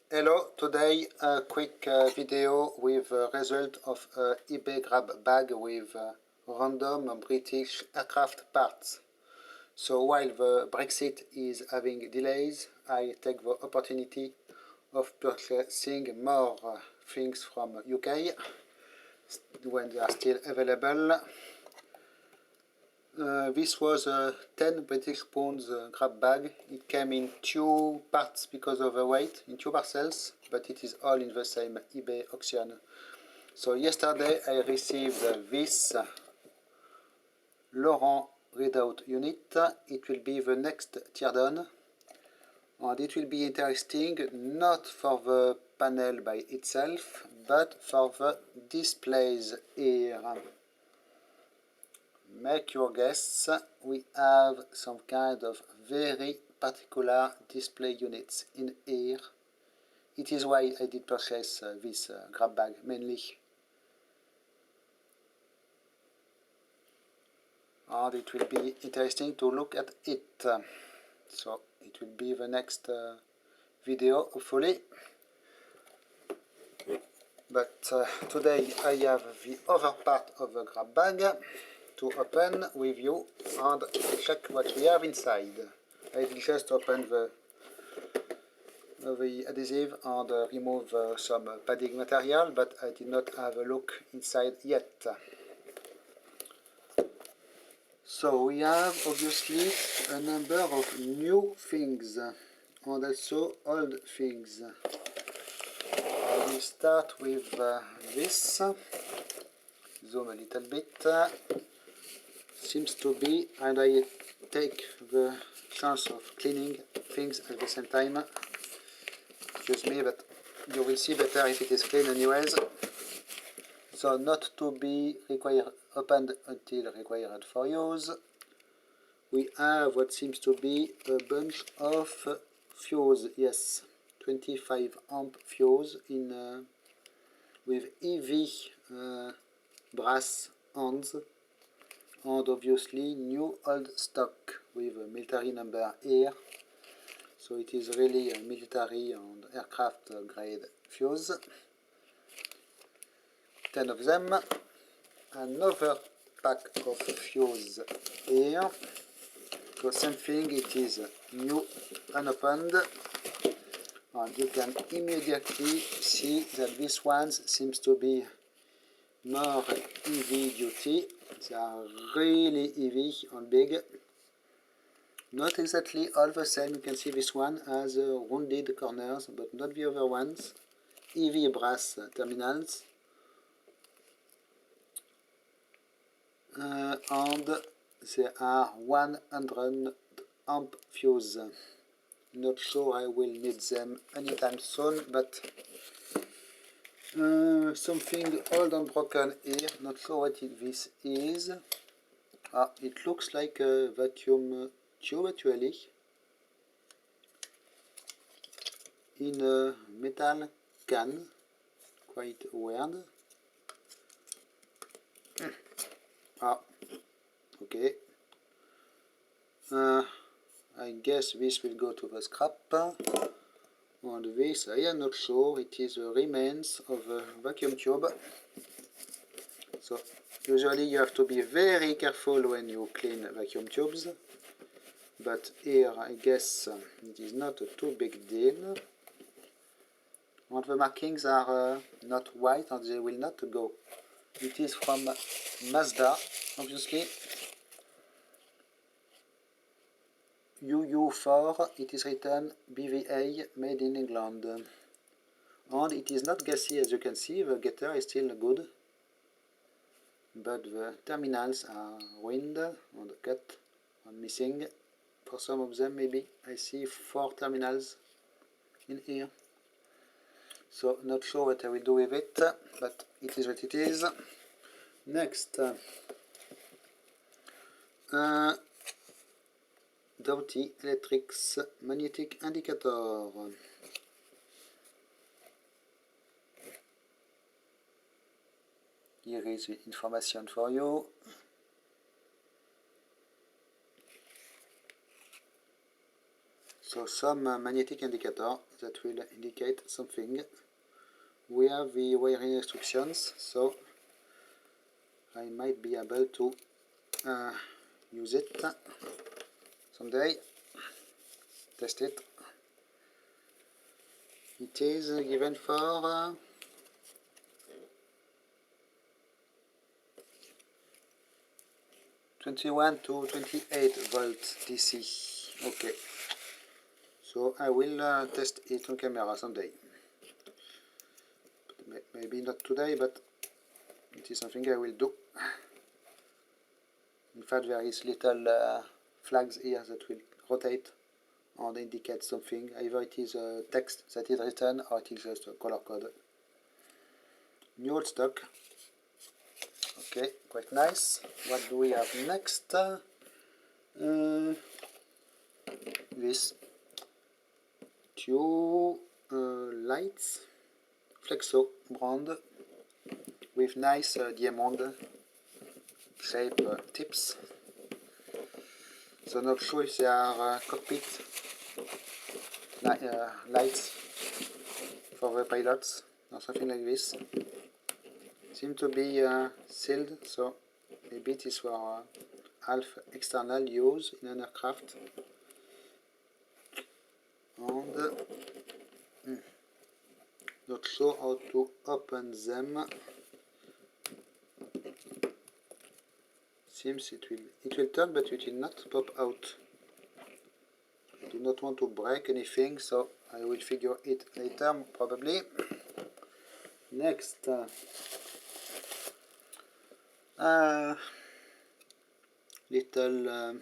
Hello, today a quick video with a result of a eBay grab bag with random British aircraft parts. So while the Brexit is having delays, I take the opportunity of purchasing more things from UK when they are still available. This was a 10 British pounds grab bag. It came in two parts because of the weight, in two parcels, but it is all in the same eBay auction. So yesterday I received this Laurent readout unit. It will be the next teardown, and it will be interesting not for the panel by itself, but for the displays here. Make your guess, we have some kind of very particular display units in here. It is why I did purchase this grab bag mainly. And it will be interesting to look at it. So it will be the next video hopefully. But today I have the other part of the grab bag to open with you and check what we have inside. I will just open the adhesive and remove some padding material, but I did not have a look inside yet. So we have obviously a number of new things and also old things. I will start with this. Zoom a little bit. Seems to be, and I take the chance of cleaning things at the same time. Excuse me, but you will see better if it is clean anyways. So not to be opened until required for use. We have what seems to be a bunch of fuse, yes, 25 amp fuse in with EV brass ends. And obviously new old stock with a military number here, so it is really a military and aircraft grade fuse. 10 of them. Another pack of fuse here. So same thing, it is new unopened, and you can immediately see that this one seems to be more heavy duty. They are really heavy and big. Not exactly all the same. You can see this one has rounded corners, but not the other ones. Heavy brass terminals. And they are 100 amp fuse. Not sure I will need them anytime soon, but something old and broken here. Not sure what this is. It looks like a vacuum tube actually, in a metal can. Quite weird. Okay. I guess this will go to the scrap. And this, I am not sure, it is the remains of a vacuum tube. So usually you have to be very careful when you clean vacuum tubes. But here I guess it is not a too big deal. And the markings are not white and they will not go. It is from Mazda, obviously. UU4, it is written BVA, made in England. And it is not gassy, as you can see, the getter is still good. But the terminals are ruined and cut and missing. For some of them maybe I see 4 terminals in here. So not sure what I will do with it, but it is what it is. Next, Doughty Electrics magnetic indicator. Here is the information for you. So some magnetic indicator that will indicate something. We have the wiring instructions, so I might be able to use it someday, test it. It is given for 21 to 28 volts DC. Okay, so I will test it on camera someday. Maybe not today, but it is something I will do. In fact, there is little flags here that will rotate and indicate something. Either it is a text that is written or it is just a color code. New old stock. Okay, quite nice. What do we have next? This two lights, Flexo brand, with nice diamond shape tips. So not sure if they are cockpit lights for the pilots or something like this. Seem to be sealed, so maybe it is for half external use in an aircraft. And not sure how to open them. Seems it will turn, but it will not pop out. I do not want to break anything, so I will figure it later probably. Next, little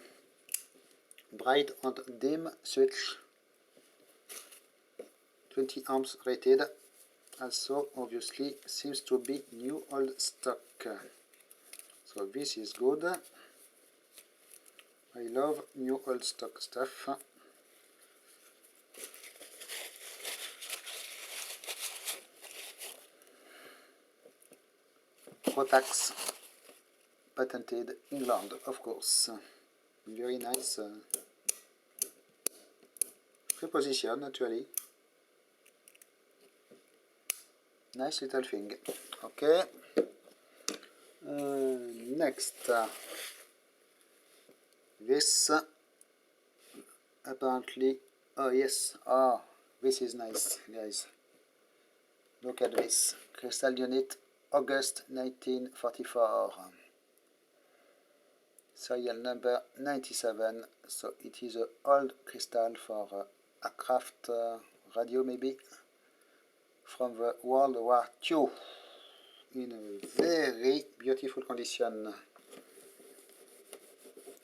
bright and dim switch, 20 amps rated. Also obviously seems to be new old stock, so this is good. I love new old stock stuff. Rotax, patented England, of course. Very nice preposition actually. Nice little thing. Okay. Next, this apparently. Oh yes. Oh, this is nice, guys. Look at this crystal unit, August 1944. Serial number 97. So it is an old crystal for aircraft radio, maybe, from the World War II, in a very beautiful condition.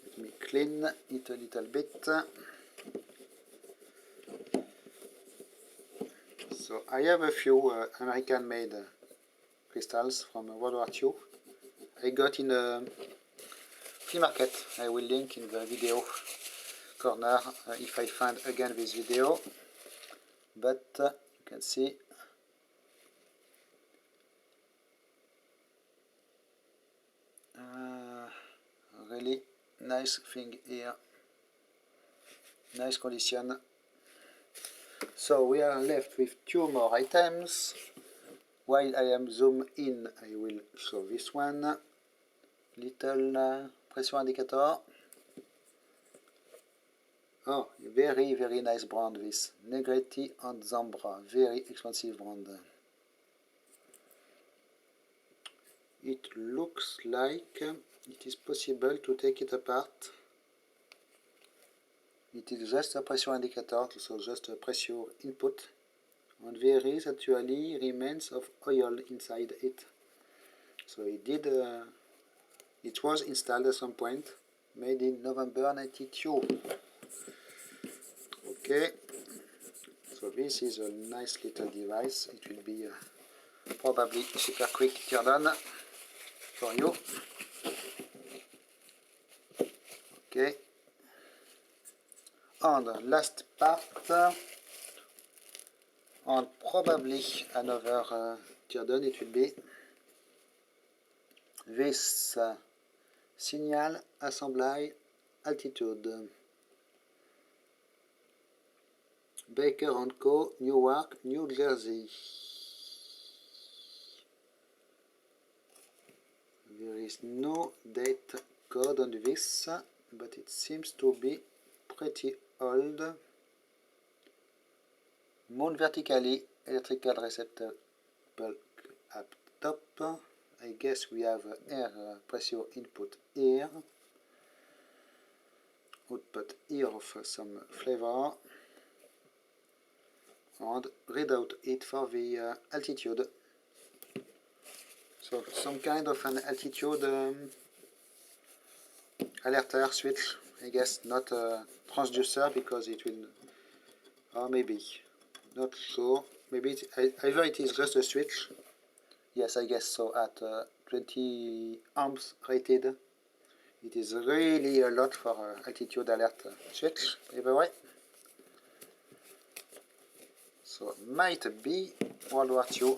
Let me clean it a little bit. So I have a few American-made crystals from World War II. I got in a flea market. I will link in the video corner if I find again this video. But you can see really nice thing here. Nice condition. So we are left with two more items. While I am zoomed in, I will show this one. Little pressure indicator. Oh, very nice brand, this Negretti and Zambra, very expensive brand. It looks like it is possible to take it apart. It is just a pressure indicator, so just a pressure input, and there is actually remains of oil inside it. So it was installed at some point, made in November 92. Okay, so this is a nice little device. It will be probably super quick teardown for you. Okay, and last part, and probably another teardown it will be. This signal assembly altitude. Baker & Co., Newark, New Jersey. There is no date code on this, but it seems to be pretty old. Mount vertically, electrical receptacle up top. I guess we have air pressure input here. Output here of some flavor. And read out it for the altitude. So some kind of an altitude alerter switch, I guess, not a transducer because it will, or maybe, not sure, maybe either it is just a switch, yes I guess so, at 20 amps rated, it is really a lot for altitude alert switch, either way. So might be World War II.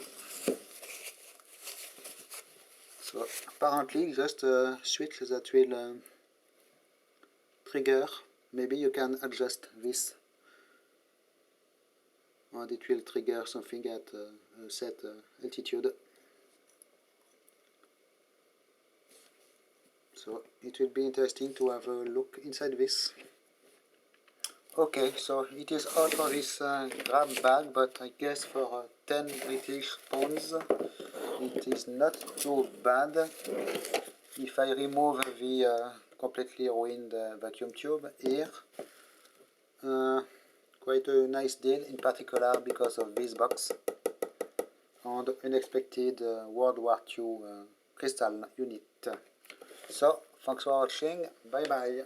So apparently just a switch that will trigger. Maybe you can adjust this and it will trigger something at a set altitude. So it will be interesting to have a look inside this. Okay, so it is out of this grab bag, but I guess for 10 British pounds it is not too bad. If I remove the completely ruined vacuum tube here, quite a nice deal, in particular because of this box and unexpected World War II crystal unit. So, thanks for watching, bye bye.